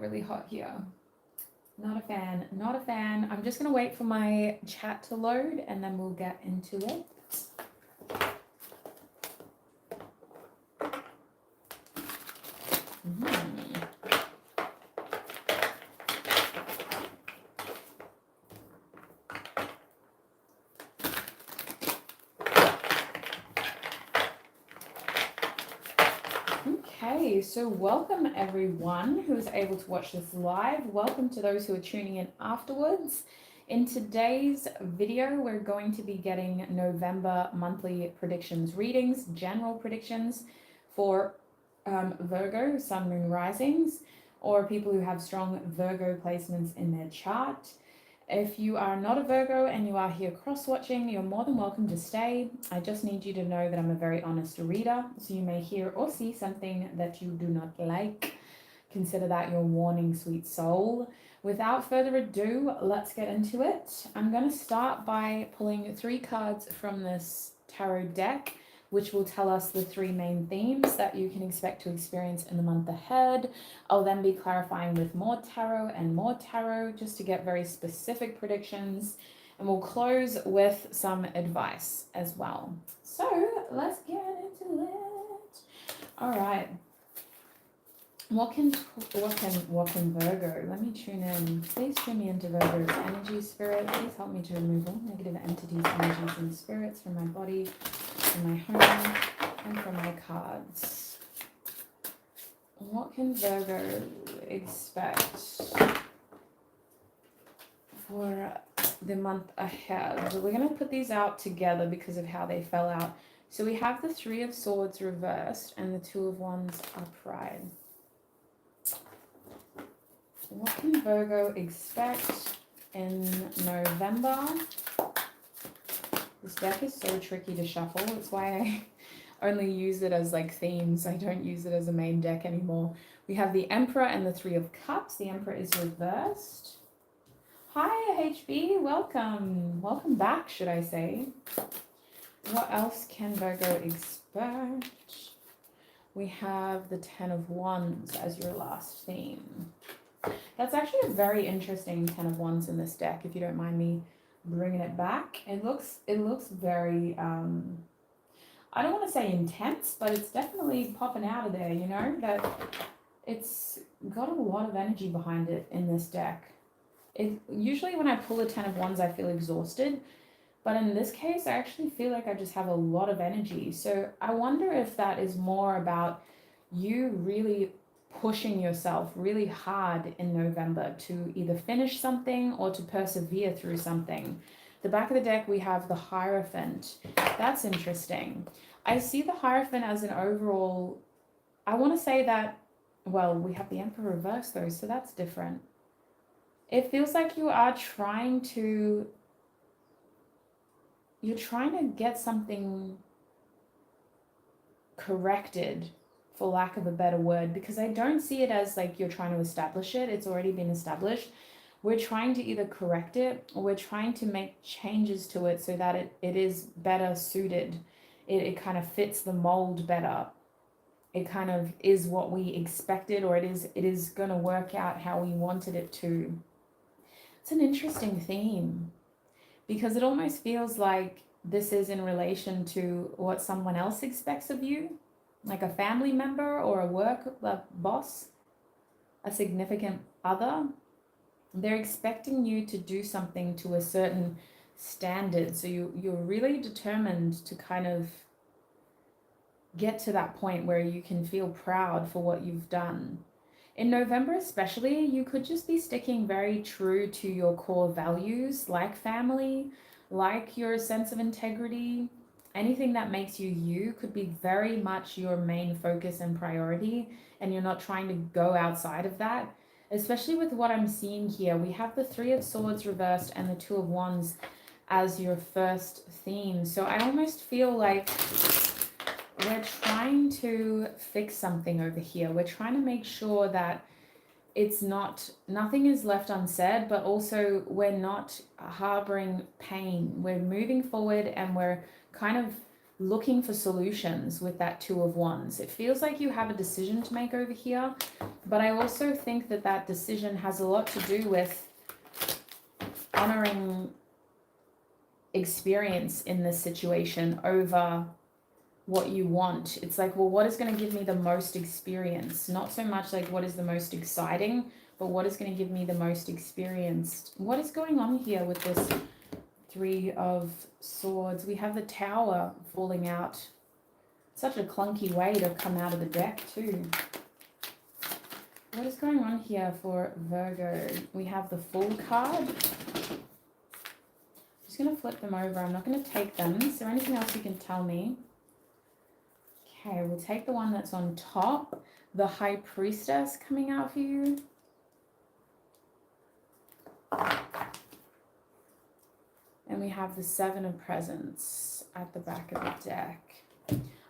get really hot here. Not a fan, not a fan. I'm just gonna wait for my chat to load and then we'll get into it. Okay, so welcome everyone who is able to watch this live. Welcome to those who are tuning in afterwards. In today's video, we're going to be getting November monthly predictions readings, general predictions for Virgo, Sun, Moon, Risings, or people who have strong Virgo placements in their chart. If you are not a Virgo and you are here cross-watching, you're more than welcome to stay. I just need you to know that I'm a very honest reader, so you may hear or see something that you do not like. Consider that your warning, sweet soul. Without further ado, let's get into it. I'm going to start by pulling 3 cards from this tarot deck, which will tell us the 3 main themes that you can expect to experience in the month ahead. I'll then be clarifying with more tarot and more tarot just to get very specific predictions. And we'll close with some advice as well. So let's get into it. All right. What can Virgo? Let me tune in. Please tune me into Virgo's energy, spirit. Please help me to remove all negative entities, energies, and spirits from my body, from my home, and from my cards. What can Virgo expect for the month ahead? We're going to put these out together because of how they fell out. So we have the 3 of Swords reversed and the 2 of Wands upright. What can Virgo expect in November? This deck is so tricky to shuffle. That's why I only use it as like themes. I don't use it as a main deck anymore. We have the Emperor and the 3 of Cups. The Emperor is reversed. Hi, HB. Welcome. Welcome back, should I say. What else can Virgo expect? We have the 10 of Wands as your last theme. That's actually a very interesting 10 of Wands in this deck, if you don't mind me bringing it back. It looks very, I don't want to say intense, but it's definitely popping out of there, you know, that it's got a lot of energy behind it in this deck. Usually when I pull a 10 of Wands, I feel exhausted, but in this case, I actually feel like I just have a lot of energy. So I wonder if that is more about you really pushing yourself really hard in November to either finish something or to persevere through something. The back of the deck, we have the Hierophant. That's interesting. I see the Hierophant as an overall, I want to say that, well, we have the Emperor reversed though, so that's different. It feels like you are trying to get something corrected, for lack of a better word, because I don't see it as like you're trying to establish it. It's already been established. We're trying to either correct it or we're trying to make changes to it so that it is better suited. It kind of fits the mold better. It kind of is what we expected, or it is going to work out how we wanted it to. It's an interesting theme because it almost feels like this is in relation to what someone else expects of you. Like a family member or a boss, a significant other. They're expecting you to do something to a certain standard. So you're really determined to kind of get to that point where you can feel proud for what you've done. In November especially, you could just be sticking very true to your core values, like family, like your sense of integrity. Anything that makes you you could be very much your main focus and priority, and you're not trying to go outside of that. Especially with what I'm seeing here, we have the 3 of Swords reversed and the 2 of Wands as your first theme. So I almost feel like we're trying to fix something over here. We're trying to make sure that nothing is left unsaid, but also we're not harboring pain. We're moving forward and we're kind of looking for solutions with that Two of Wands. It feels like you have a decision to make over here, but I also think that that decision has a lot to do with honoring experience in this situation over what you want. It's like, well, what is going to give me the most experience? Not so much like what is the most exciting, but what is going to give me the most experience? What is going on here with this Three of Swords? We have the Tower falling out. Such a clunky way to come out of the deck too. What is going on here for Virgo? We have the Fool card. I'm just going to flip them over. I'm not going to take them. Is there anything else you can tell me? Okay, we'll take the one that's on top. The High Priestess coming out for you. And we have the Seven of Presents at the back of the deck.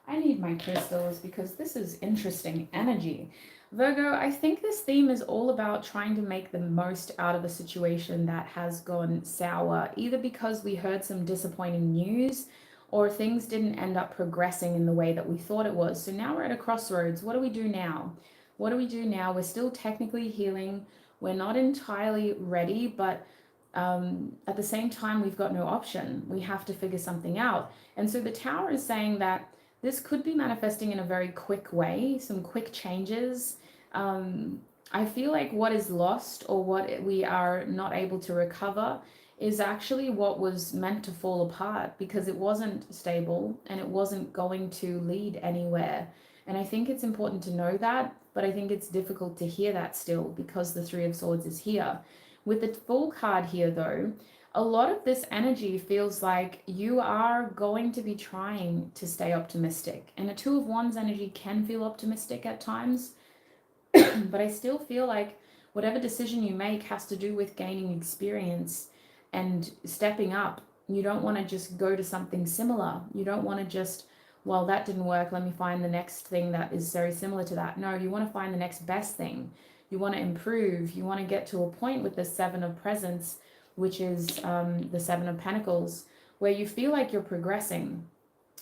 I need my crystals because this is interesting energy. Virgo, I think this theme is all about trying to make the most out of a situation that has gone sour, either because we heard some disappointing news or things didn't end up progressing in the way that we thought it was. So now we're at a crossroads. What do we do now? What do we do now? We're still technically healing. We're not entirely ready, but at the same time, we've got no option. We have to figure something out. And so the Tower is saying that this could be manifesting in a very quick way, some quick changes. I feel like what is lost or what we are not able to recover is actually what was meant to fall apart because it wasn't stable and it wasn't going to lead anywhere. And I think it's important to know that, but I think it's difficult to hear that still because the Three of Swords is here. With the Fool card here though, a lot of this energy feels like you are going to be trying to stay optimistic. And a Two of Wands energy can feel optimistic at times, but I still feel like whatever decision you make has to do with gaining experience and stepping up. You don't want to just go to something similar. You don't want to just, well, that didn't work, let me find the next thing that is very similar to that. No, you want to find the next best thing. You want to improve. You want to get to a point with the Seven of Presents, which is the Seven of Pentacles, where you feel like you're progressing,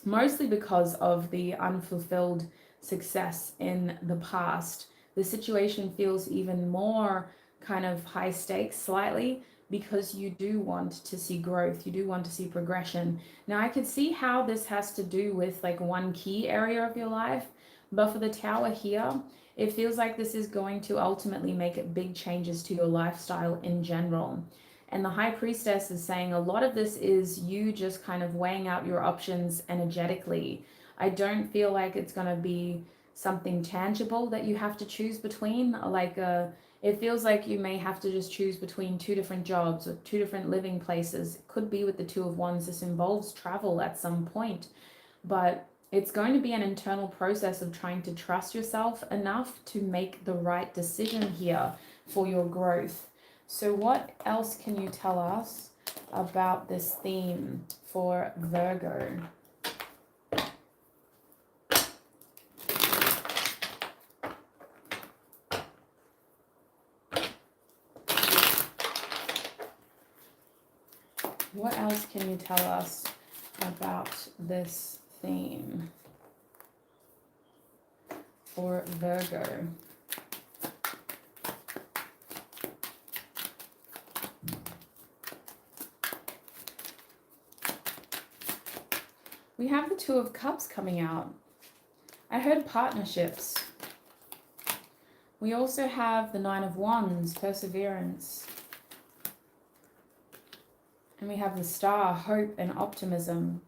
mostly because of the unfulfilled success in the past. The situation feels even more kind of high stakes slightly because you do want to see growth. You do want to see progression. Now, I could see how this has to do with like one key area of your life, but for the Tower here, it feels like this is going to ultimately make big changes to your lifestyle in general. And the High Priestess is saying a lot of this is you just kind of weighing out your options energetically. I don't feel like it's going to be something tangible that you have to choose between. It feels like you may have to just choose between two different jobs or two different living places. It could be with the Two of Wands. This involves travel at some point, but it's going to be an internal process of trying to trust yourself enough to make the right decision here for your growth. So what else can you tell us about this theme for Virgo? What else can you tell us about this theme for Virgo? We have the Two of Cups coming out. I heard partnerships. We also have the Nine of Wands, perseverance. And we have the Star, hope and optimism.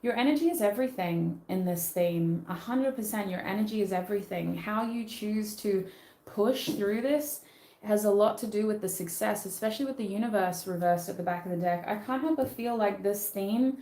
Your energy is everything in this theme. 100% your energy is everything. How you choose to push through this has a lot to do with the success, especially with the Universe reversed at the back of the deck. I can't help but feel like this theme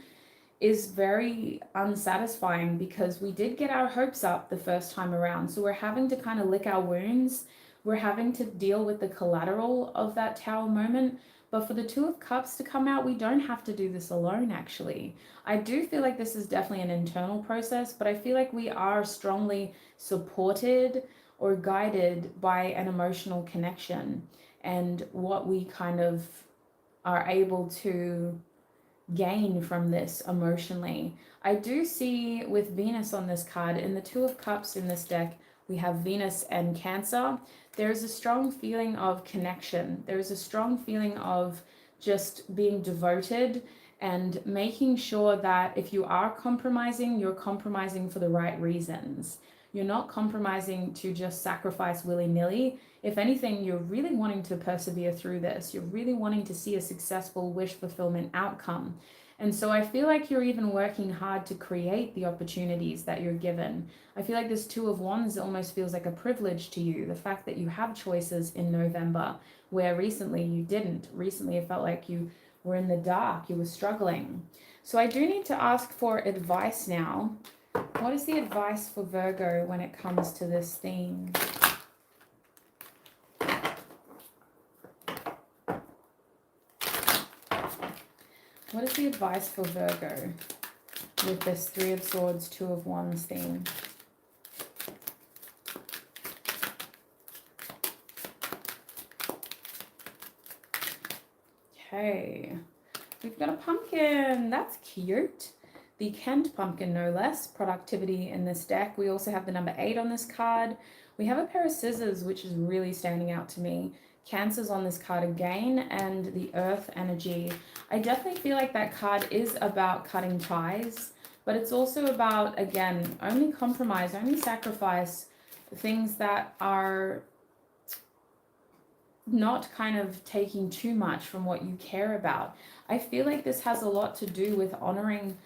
is very unsatisfying because we did get our hopes up the first time around. So we're having to kind of lick our wounds. We're having to deal with the collateral of that Tower moment. But for the Two of Cups to come out, we don't have to do this alone, actually. I do feel like this is definitely an internal process, but I feel like we are strongly supported or guided by an emotional connection and what we kind of are able to gain from this emotionally. I do see with Venus on this card, in the Two of Cups in this deck, we have Venus and Cancer. There is a strong feeling of connection. There is a strong feeling of just being devoted and making sure that if you are compromising, you're compromising for the right reasons. You're not compromising to just sacrifice willy-nilly. If anything, you're really wanting to persevere through this. You're really wanting to see a successful wish fulfillment outcome. And so I feel like you're even working hard to create the opportunities that you're given. I feel like this Two of Wands almost feels like a privilege to you. The fact that you have choices in November, where recently you didn't. Recently it felt like you were in the dark, you were struggling. So I do need to ask for advice now. What is the advice for Virgo when it comes to this theme? What is the advice for Virgo with this Three of Swords, Two of Wands theme? Okay, we've got a pumpkin. That's cute. The Kent pumpkin, no less. Productivity in this deck. We also have the number 8 on this card. We have a pair of scissors, which is really standing out to me. Cancer's on this card again, and the earth energy. I definitely feel like that card is about cutting ties, but it's also about, again, only compromise, only sacrifice things that are not kind of taking too much from what you care about. I feel like this has a lot to do with honoring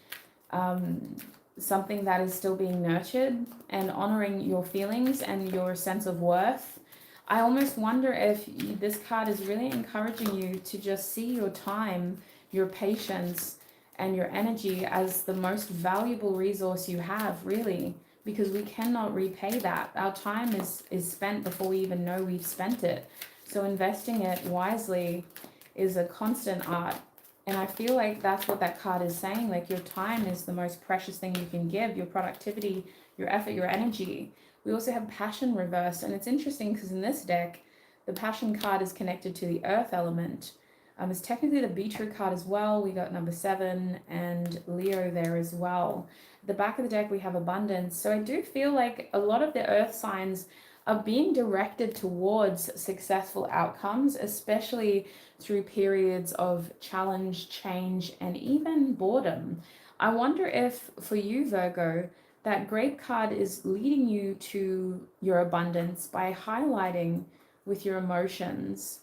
something that is still being nurtured and honoring your feelings and your sense of worth. I almost wonder if this card is really encouraging you to just see your time, your patience, and your energy as the most valuable resource you have, really, because we cannot repay that. Our time is spent before we even know we've spent it. So investing it wisely is a constant art. And I feel like that's what that card is saying. Like, your time is the most precious thing you can give, your productivity, your effort, your energy. We also have passion reversed. And it's interesting because in this deck, the passion card is connected to the earth element. It's technically the Beetroot card as well. We got number 7 and Leo there as well. At the back of the deck, we have abundance. So I do feel like a lot of the earth signs are being directed towards successful outcomes, especially through periods of challenge, change, and even boredom. I wonder if for you, Virgo, that Grape card is leading you to your abundance by highlighting with your emotions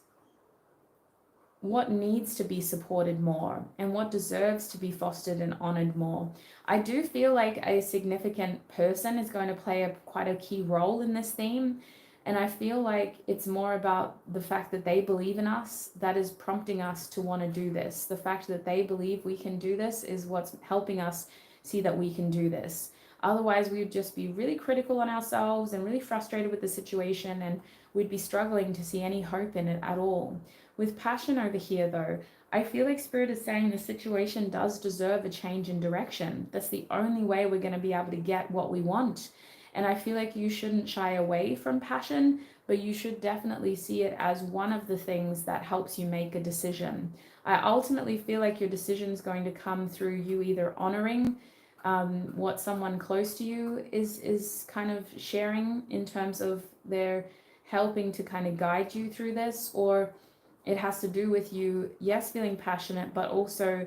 what needs to be supported more and what deserves to be fostered and honored more. I do feel like a significant person is going to play quite a key role in this theme. And I feel like it's more about the fact that they believe in us that is prompting us to want to do this. The fact that they believe we can do this is what's helping us see that we can do this. Otherwise, we would just be really critical on ourselves and really frustrated with the situation, and we'd be struggling to see any hope in it at all. With passion over here, though, I feel like Spirit is saying the situation does deserve a change in direction. That's the only way we're going to be able to get what we want. And I feel like you shouldn't shy away from passion, but you should definitely see it as one of the things that helps you make a decision. I ultimately feel like your decision is going to come through you either honoring what someone close to you is kind of sharing in terms of their helping to kind of guide you through this, or it has to do with you, yes, feeling passionate, but also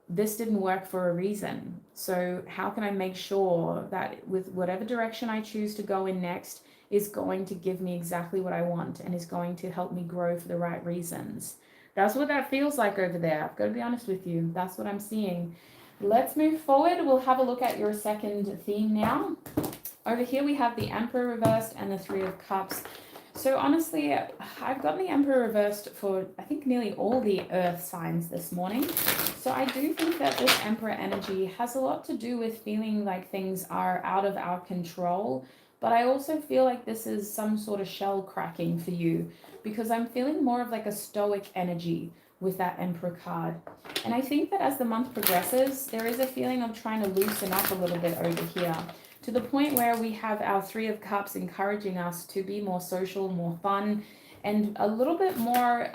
this didn't work for a reason. So how can I make sure that with whatever direction I choose to go in next is going to give me exactly what I want and is going to help me grow for the right reasons? That's what that feels like over there. I've got to be honest with you. That's what I'm seeing. Let's move forward. We'll have a look at your second theme now. Over here we have the Emperor reversed and the Three of Cups. So honestly, I've gotten the Emperor reversed for, I think, nearly all the earth signs this morning. So I do think that this Emperor energy has a lot to do with feeling like things are out of our control. But I also feel like this is some sort of shell cracking for you, because I'm feeling more of like a stoic energy with that Emperor card. And I think that as the month progresses, there is a feeling of trying to loosen up a little bit over here, to the point where we have our Three of Cups encouraging us to be more social, more fun, and a little bit more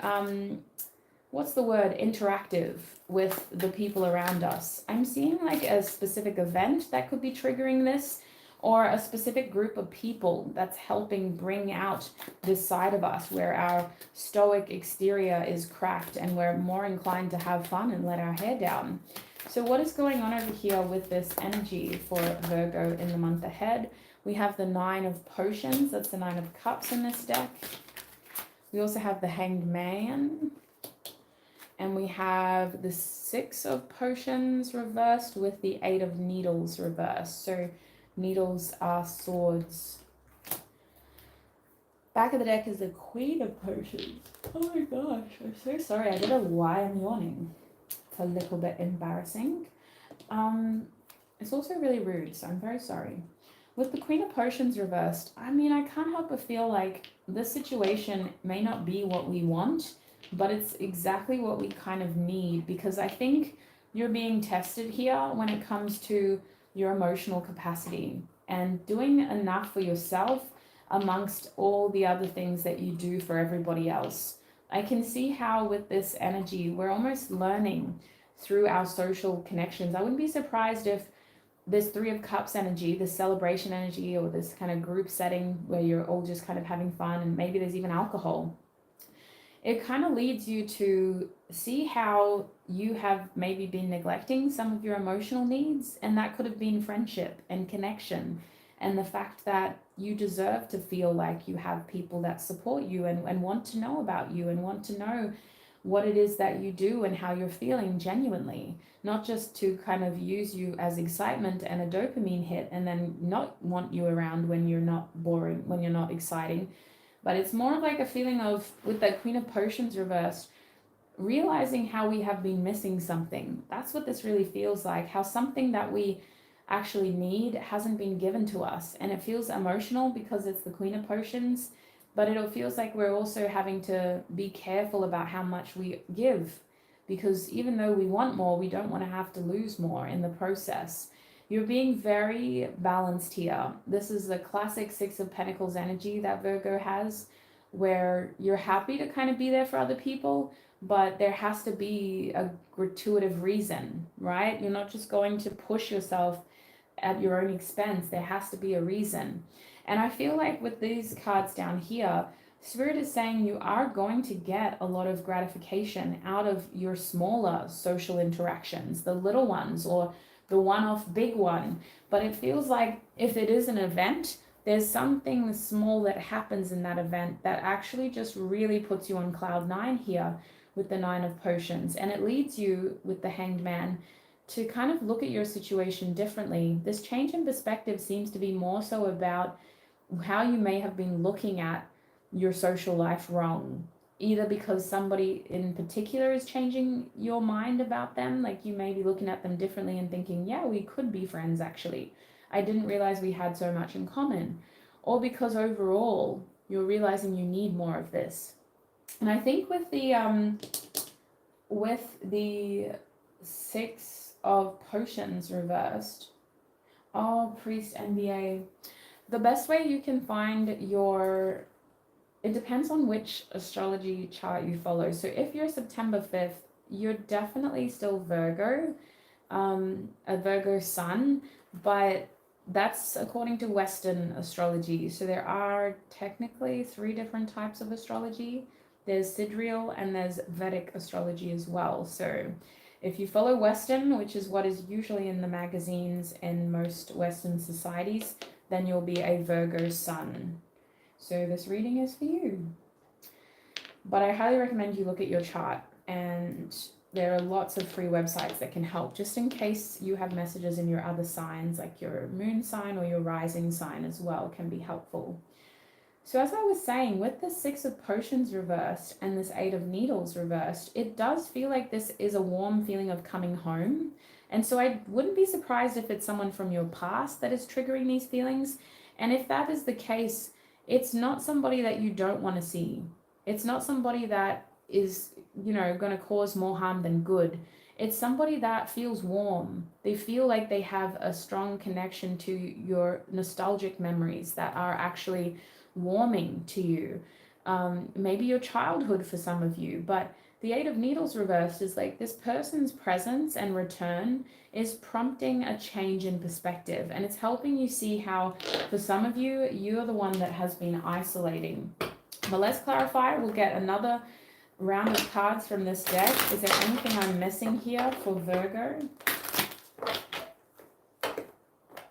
what's the word, interactive with the people around us. I'm seeing like a specific event that could be triggering this, or a specific group of people that's helping bring out this side of us where our stoic exterior is cracked and we're more inclined to have fun and let our hair down. So what is going on over here with this energy for Virgo in the month ahead? We have the Nine of Potions, that's the Nine of Cups in this deck. We also have the Hanged Man. And we have the Six of Potions reversed with the Eight of Needles reversed. So needles are swords. Back of the deck is the Queen of Potions. Oh my gosh, I'm so sorry. I don't know why I'm yawning. It's a little bit embarrassing. It's also really rude, so I'm very sorry. With the Queen of Potions reversed, I mean, I can't help but feel like this situation may not be what we want, but it's exactly what we kind of need, because I think you're being tested here when it comes to your emotional capacity and doing enough for yourself amongst all the other things that you do for everybody else. I can see how with this energy, we're almost learning through our social connections. I wouldn't be surprised if this Three of Cups energy, this celebration energy, or this kind of group setting where you're all just kind of having fun, and maybe there's even alcohol, it kind of leads you to see how you have maybe been neglecting some of your emotional needs, and that could have been friendship and connection, and the fact that you deserve to feel like you have people that support you and want to know about you and want to know what it is that you do and how you're feeling genuinely, not just to kind of use you as excitement and a dopamine hit and then not want you around when you're not boring, when you're not exciting. But it's more like a feeling of, with that Queen of Potions reversed, realizing how we have been missing something. That's what this really feels like, how something that we actually need hasn't been given to us. And it feels emotional because it's the Queen of Potions, but it feels like we're also having to be careful about how much we give, because even though we want more, we don't want to have to lose more in the process. You're being very balanced here. This is the classic Six of Pentacles energy that Virgo has, where you're happy to kind of be there for other people, but there has to be a gratuitous reason, right? You're not just going to push yourself at your own expense. There has to be a reason. And I feel like with these cards down here, Spirit is saying you are going to get a lot of gratification out of your smaller social interactions, the little ones, or the one-off big one. But it feels like if it is an event, there's something small that happens in that event that actually just really puts you on cloud nine here with the Nine of Potions. And it leads you with the Hanged Man to kind of look at your situation differently. This change in perspective seems to be more so about how you may have been looking at your social life wrong, either because somebody in particular is changing your mind about them, like you may be looking at them differently and thinking, yeah, we could be friends actually. I didn't realize we had so much in common. Or because overall you're realizing you need more of this. And I think with the Six of Potions reversed, oh, Priest NBA, the best way you can find your, it depends on which astrology chart you follow. So if you're September 5th, you're definitely still Virgo, a Virgo sun, but that's according to Western astrology. So there are technically 3 different types of astrology. There's sidereal and there's Vedic astrology as well. So if you follow Western, which is what is usually in the magazines in most Western societies, then you'll be a Virgo sun. So this reading is for you. But I highly recommend you look at your chart, and there are lots of free websites that can help, just in case you have messages in your other signs, like your moon sign or your rising sign as well, can be helpful. So as I was saying, with the Six of Potions reversed and this Eight of Needles reversed, it does feel like this is a warm feeling of coming home. And so I wouldn't be surprised if it's someone from your past that is triggering these feelings. And if that is the case, it's not somebody that you don't want to see. It's not somebody that is, going to cause more harm than good. It's somebody that feels warm. They feel like they have a strong connection to your nostalgic memories that are actually warming to you. Maybe your childhood for some of you, but The Eight of Needles reversed is like this person's presence and return is prompting a change in perspective, and it's helping you see how, for some of you, you're the one that has been isolating. But let's clarify. We'll get another round of cards from this deck. Is there anything I'm missing here for Virgo?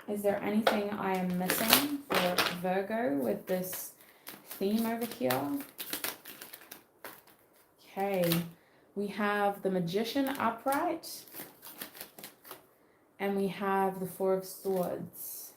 Is there anything I am missing for Virgo with this theme over here? Okay, we have the Magician upright, and we have the Four of Swords.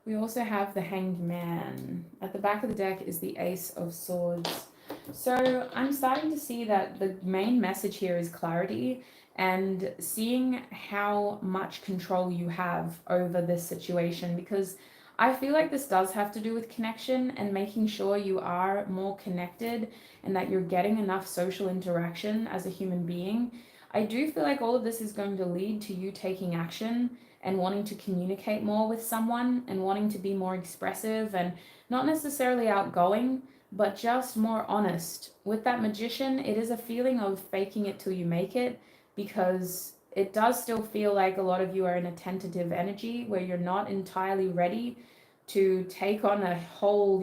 We also have the Hanged Man. At the back of the deck is the Ace of Swords. So I'm starting to see that the main message here is clarity and seeing how much control you have over this situation, because I feel like this does have to do with connection and making sure you are more connected and that you're getting enough social interaction as a human being. I do feel like all of this is going to lead to you taking action and wanting to communicate more with someone and wanting to be more expressive and not necessarily outgoing, but just more honest. With that Magician, it is a feeling of faking it till you make it, because it does still feel like a lot of you are in a tentative energy where you're not entirely ready to take on a whole,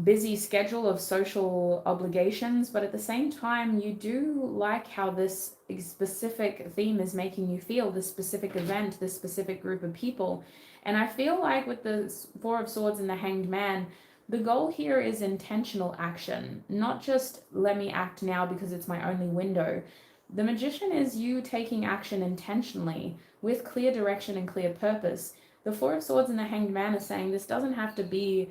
busy schedule of social obligations. But at the same time, you do like how this specific theme is making you feel, this specific event, this specific group of people. And I feel like with the Four of Swords and the Hanged Man, the goal here is intentional action, not just let me act now because it's my only window. The Magician is you taking action intentionally with clear direction and clear purpose. The Four of Swords and the Hanged Man are saying this doesn't have to be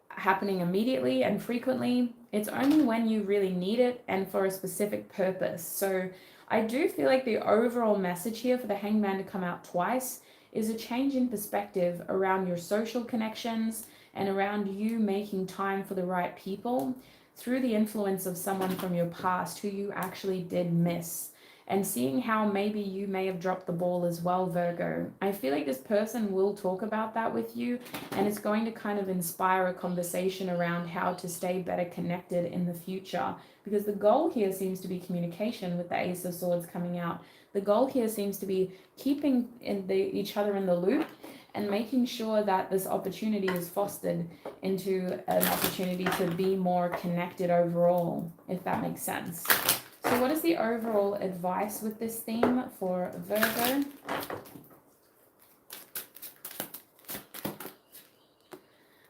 happening immediately and frequently. It's only when you really need it and for a specific purpose. So I do feel like the overall message here for the Hanged Man to come out twice is a change in perspective around your social connections and around you making time for the right people through the influence of someone from your past who you actually did miss, and seeing how maybe you may have dropped the ball as well, Virgo. I feel like this person will talk about that with you, and it's going to kind of inspire a conversation around how to stay better connected in the future, because the goal here seems to be communication with the Ace of Swords coming out. The goal here seems to be keeping each other in the loop and making sure that this opportunity is fostered into an opportunity to be more connected overall, if that makes sense. So what is the overall advice with this theme for Virgo?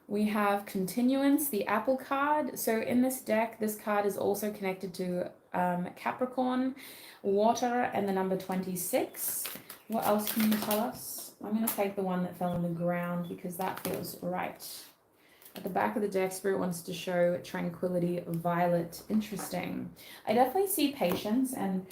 We have continuance, the Apple card. So in this deck, this card is also connected to Capricorn, water, and the number 26. What else can you tell us? I'm going to take the one that fell on the ground because that feels right. At the back of the deck, Spirit wants to show tranquility, violet. Interesting. I definitely see patience and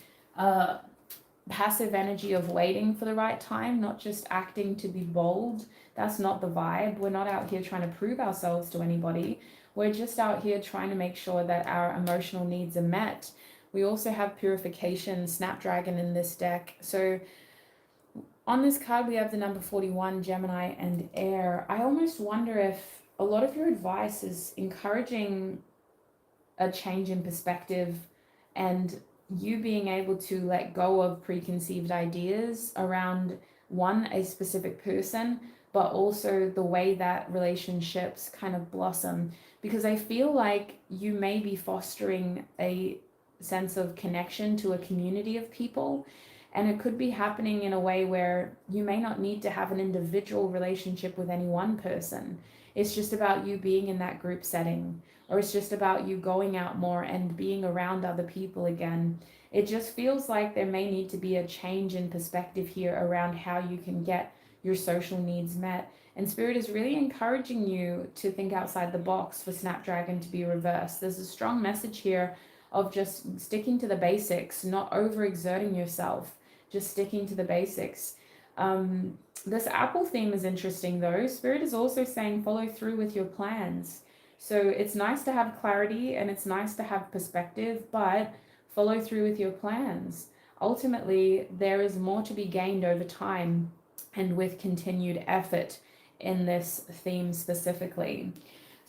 passive energy of waiting for the right time, not just acting to be bold. That's not the vibe. We're not out here trying to prove ourselves to anybody. We're just out here trying to make sure that our emotional needs are met. We also have purification, Snapdragon in this deck. So on this card, we have the number 41, Gemini and Air. I almost wonder if a lot of your advice is encouraging a change in perspective and you being able to let go of preconceived ideas around a specific person, but also the way that relationships kind of blossom. Because I feel like you may be fostering a sense of connection to a community of people. And it could be happening in a way where you may not need to have an individual relationship with any one person. It's just about you being in that group setting, or it's just about you going out more and being around other people again. It just feels like there may need to be a change in perspective here around how you can get your social needs met. And Spirit is really encouraging you to think outside the box for Snapdragon to be reversed. There's a strong message here of just sticking to the basics, not overexerting yourself, just sticking to the basics. This Apple theme is interesting though. Spirit is also saying follow through with your plans. So it's nice to have clarity and it's nice to have perspective, but follow through with your plans. Ultimately, there is more to be gained over time and with continued effort in this theme specifically.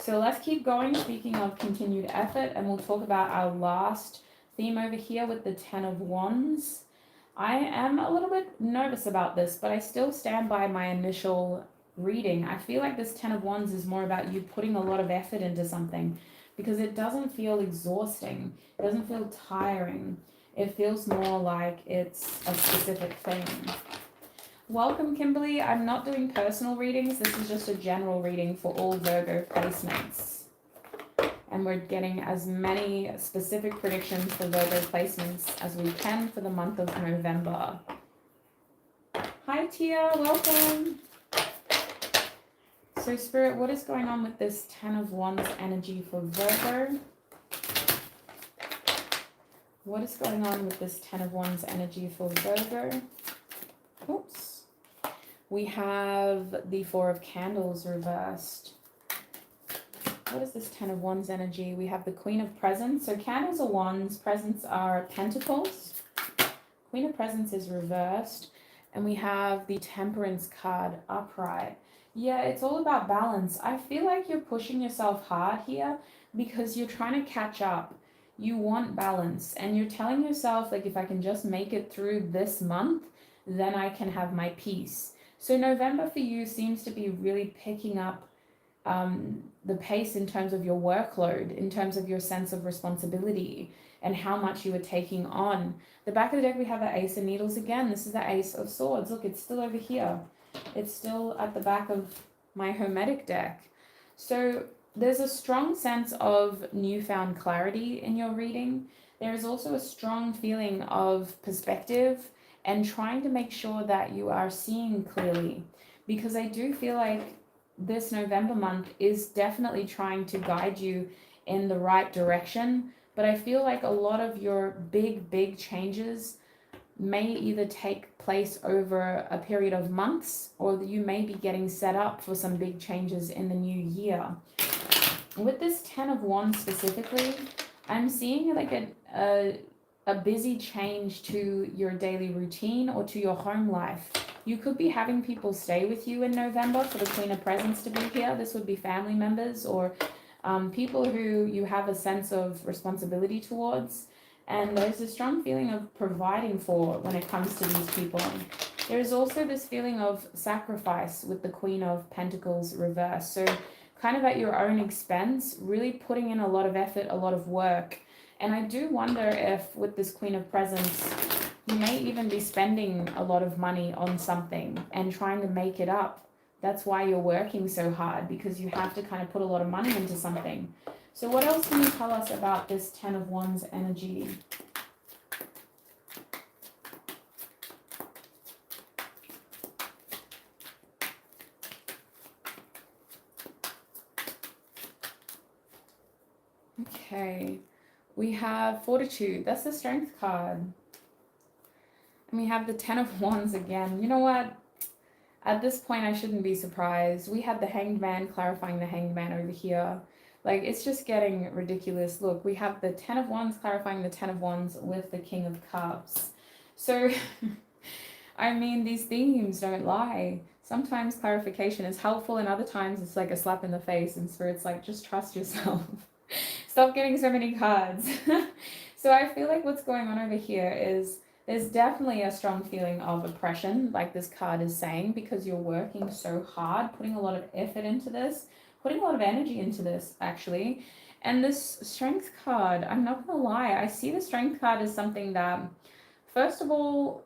So let's keep going. Speaking of continued effort, and we'll talk about our last theme over here with the Ten of Wands. I am a little bit nervous about this, but I still stand by my initial reading. I feel like this Ten of Wands is more about you putting a lot of effort into something because it doesn't feel exhausting. It doesn't feel tiring. It feels more like it's a specific thing. Welcome, Kimberly. I'm not doing personal readings. This is just a general reading for all Virgo placements. And we're getting as many specific predictions for Virgo placements as we can for the month of November. Hi, Tia. Welcome. So, Spirit, what is going on with this Ten of Wands energy for Virgo? What is going on with this Ten of Wands energy for Virgo? Oops. We have the Four of Candles reversed. What is this Ten of Wands energy? We have the Queen of Presents. So candles are wands, presents are pentacles. Queen of Presents is reversed. And we have the Temperance card upright. Yeah, it's all about balance. I feel like you're pushing yourself hard here because you're trying to catch up. You want balance. And you're telling yourself, like, if I can just make it through this month, then I can have my peace. So November for you seems to be really picking up the pace in terms of your workload, in terms of your sense of responsibility and how much you are taking on. The back of the deck, we have the Ace of Needles again. This is the Ace of Swords. Look, it's still over here. It's still at the back of my Hermetic deck. So there's a strong sense of newfound clarity in your reading. There is also a strong feeling of perspective and trying to make sure that you are seeing clearly, because I do feel like this November month is definitely trying to guide you in the right direction, but I feel like a lot of your big changes may either take place over a period of months, or you may be getting set up for some big changes in the new year. With this Ten of Wands specifically, I'm seeing like a busy change to your daily routine or to your home life. You could be having people stay with you in November for the Queen of Presents to be here. This would be family members or people who you have a sense of responsibility towards. And there's a strong feeling of providing for when it comes to these people. There is also this feeling of sacrifice with the Queen of Pentacles reversed. So kind of at your own expense, really putting in a lot of effort, a lot of work. And I do wonder if with this Queen of Presents, you may even be spending a lot of money on something and trying to make it up. That's why you're working so hard, because you have to kind of put a lot of money into something. So what else can you tell us about this Ten of Wands energy? Okay. We have Fortitude. That's the Strength card. And we have the Ten of Wands again. You know what? At this point, I shouldn't be surprised. We had the Hanged Man clarifying the Hanged Man over here. Like, it's just getting ridiculous. Look, we have the Ten of Wands clarifying the Ten of Wands with the King of Cups. So, I mean, these themes don't lie. Sometimes clarification is helpful, and other times it's like a slap in the face, and Spirit's like, just trust yourself. Stop getting so many cards. So I feel like what's going on over here is there's definitely a strong feeling of oppression, like this card is saying, because you're working so hard, putting a lot of effort into this, putting a lot of energy into this, actually. And this Strength card, I'm not going to lie, I see the Strength card as something that, first of all,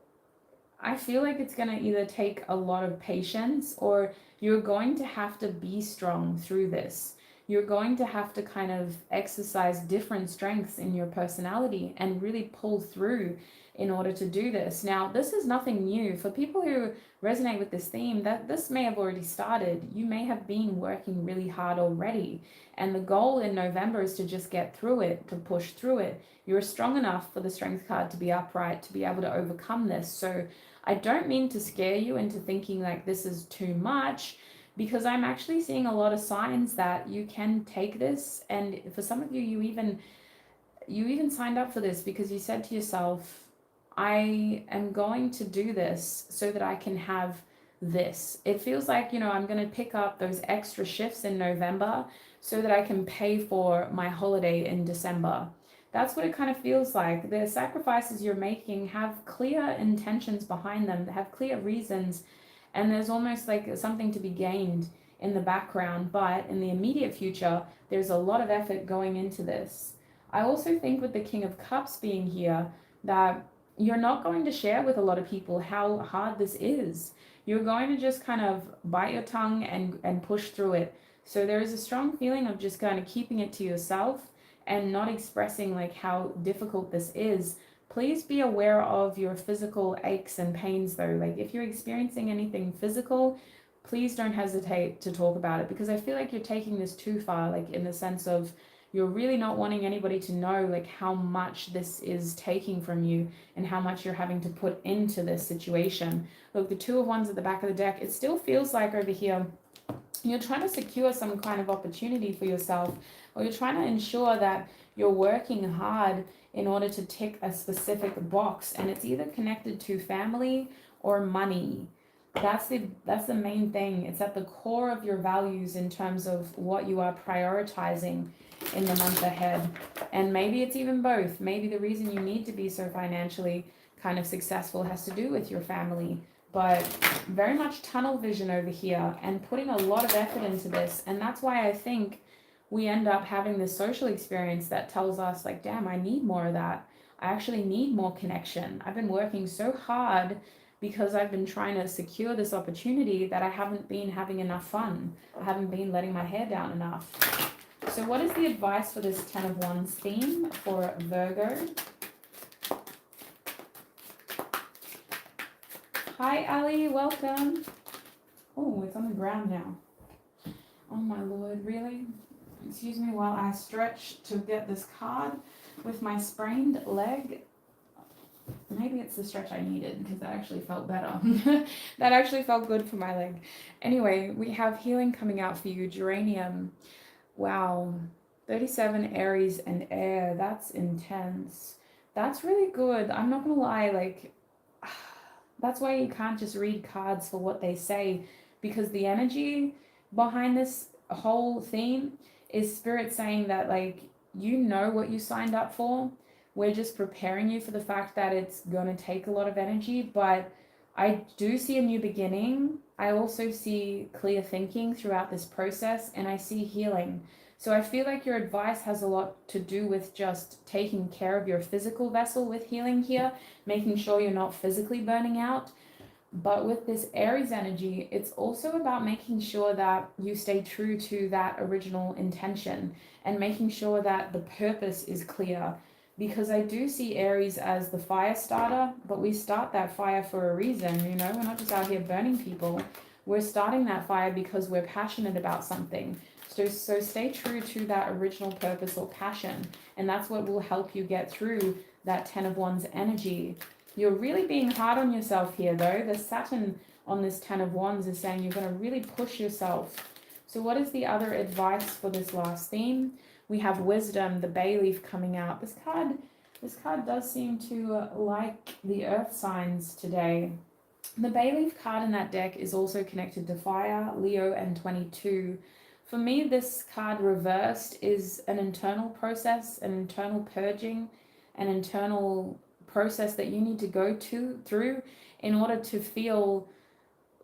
I feel like it's going to either take a lot of patience, or you're going to have to be strong through this. You're going to have to kind of exercise different strengths in your personality and really pull through in order to do this. Now, this is nothing new. For people who resonate with this theme, that this may have already started. You may have been working really hard already. And the goal in November is to just get through it, to push through it. You're strong enough for the Strength card to be upright, to be able to overcome this. So I don't mean to scare you into thinking like this is too much, because I'm actually seeing a lot of signs that you can take this. And for some of you, you even signed up for this because you said to yourself, I am going to do this so that I can have this. It feels like, you know, I'm going to pick up those extra shifts in November so that I can pay for my holiday in December. That's what it kind of feels like. The sacrifices you're making have clear intentions behind them, they have clear reasons, and there's almost like something to be gained in the background, but in the immediate future, there's a lot of effort going into this. I also think with the King of Cups being here, that you're not going to share with a lot of people how hard this is. You're going to just kind of bite your tongue and push through it. So there is a strong feeling of just kind of keeping it to yourself and not expressing like how difficult this is. Please be aware of your physical aches and pains though. Like if you're experiencing anything physical, please don't hesitate to talk about it, because I feel like you're taking this too far, like in the sense of you're really not wanting anybody to know like how much this is taking from you and how much you're having to put into this situation. Look, the Two of Wands at the back of the deck, it still feels like over here you're trying to secure some kind of opportunity for yourself, or you're trying to ensure that you're working hard in order to tick a specific box, and it's either connected to family or money. That's the main thing. It's at the core of your values in terms of what you are prioritizing in the month ahead. And maybe it's even both. Maybe the reason you need to be so financially kind of successful has to do with your family, but very much tunnel vision over here and putting a lot of effort into this. And that's why I think we end up having this social experience that tells us like, damn, I need more of that. I actually need more connection. I've been working so hard because I've been trying to secure this opportunity that I haven't been having enough fun. I haven't been letting my hair down enough. So what is the advice for this Ten of Wands theme for Virgo? Hi, Ali, welcome. Oh, it's on the ground now. Oh my Lord, really? Excuse me while I stretch to get this card with my sprained leg. Maybe it's the stretch I needed because that actually felt better. That actually felt good for my leg. Anyway, we have healing coming out for you. Geranium. Wow. 37 Aries and air. That's intense. That's really good. I'm not going to lie. Like, that's why you can't just read cards for what they say, because the energy behind this whole theme is spirit saying that, like, you know what you signed up for. We're just preparing you for the fact that it's going to take a lot of energy, but I do see a new beginning. I also see clear thinking throughout this process, and I see healing. So I feel like your advice has a lot to do with just taking care of your physical vessel with healing here, making sure you're not physically burning out. But with this Aries energy, it's also about making sure that you stay true to that original intention and making sure that the purpose is clear. Because I do see Aries as the fire starter, but we start that fire for a reason, you know? We're not just out here burning people. We're starting that fire because we're passionate about something. So stay true to that original purpose or passion, and that's what will help you get through that Ten of Wands energy. You're really being hard on yourself here, though. The Saturn on this Ten of Wands is saying you're going to really push yourself. So what is the other advice for this last theme? We have wisdom, the bay leaf coming out. This card does seem to like the earth signs today. The bay leaf card in that deck is also connected to fire, Leo, and 22. For me, this card reversed is an internal process, an internal purging, an internal process that you need to go through in order to feel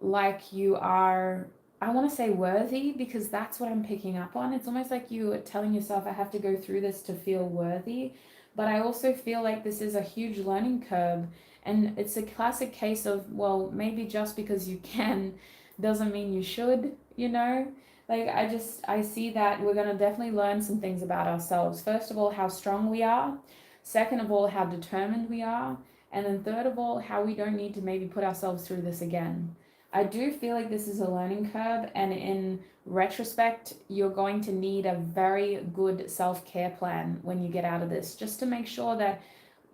like you are, I want to say worthy, because that's what I'm picking up on. It's almost like you are telling yourself, I have to go through this to feel worthy. But I also feel like this is a huge learning curve. And it's a classic case of, well, maybe just because you can doesn't mean you should, you know? Like, I see that we're going to definitely learn some things about ourselves. First of all, how strong we are. Second of all, how determined we are. And then third of all, how we don't need to maybe put ourselves through this again. I do feel like this is a learning curve, and in retrospect, you're going to need a very good self-care plan when you get out of this, just to make sure that,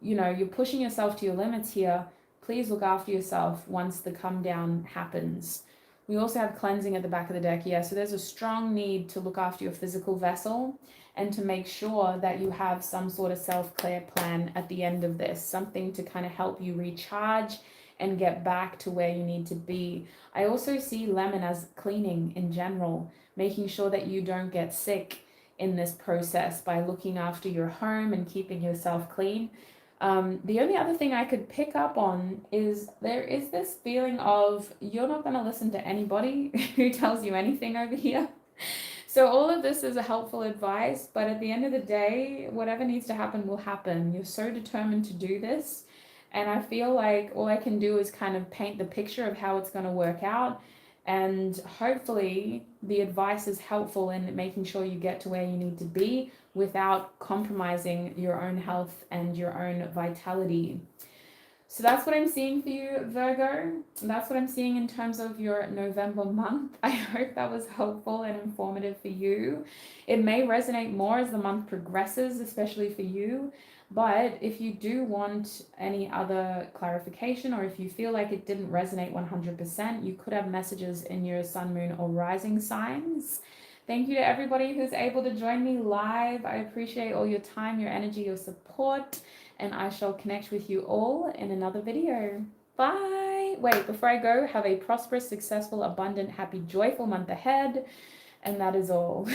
you know, you're pushing yourself to your limits here. Please look after yourself once the come down happens. We also have cleansing at the back of the deck here. So there's a strong need to look after your physical vessel and to make sure that you have some sort of self-care plan at the end of this, something to kind of help you recharge and get back to where you need to be. I also see lemon as cleaning in general, making sure that you don't get sick in this process by looking after your home and keeping yourself clean. The only other thing I could pick up on is there is this feeling of you're not going to listen to anybody who tells you anything over here. So all of this is a helpful advice, but at the end of the day, whatever needs to happen will happen. You're so determined to do this. And I feel like all I can do is kind of paint the picture of how it's going to work out. And hopefully the advice is helpful in making sure you get to where you need to be without compromising your own health and your own vitality. So that's what I'm seeing for you, Virgo. That's what I'm seeing in terms of your November month. I hope that was helpful and informative for you. It may resonate more as the month progresses, especially for you. But if you do want any other clarification, or if you feel like it didn't resonate 100%, you could have messages in your sun, moon, or rising signs. Thank you to everybody who's able to join me live. I appreciate all your time, your energy, your support, and I shall connect with you all in another video. Bye. Wait, before I go, have a prosperous, successful, abundant, happy, joyful month ahead. And that is all.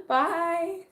Bye.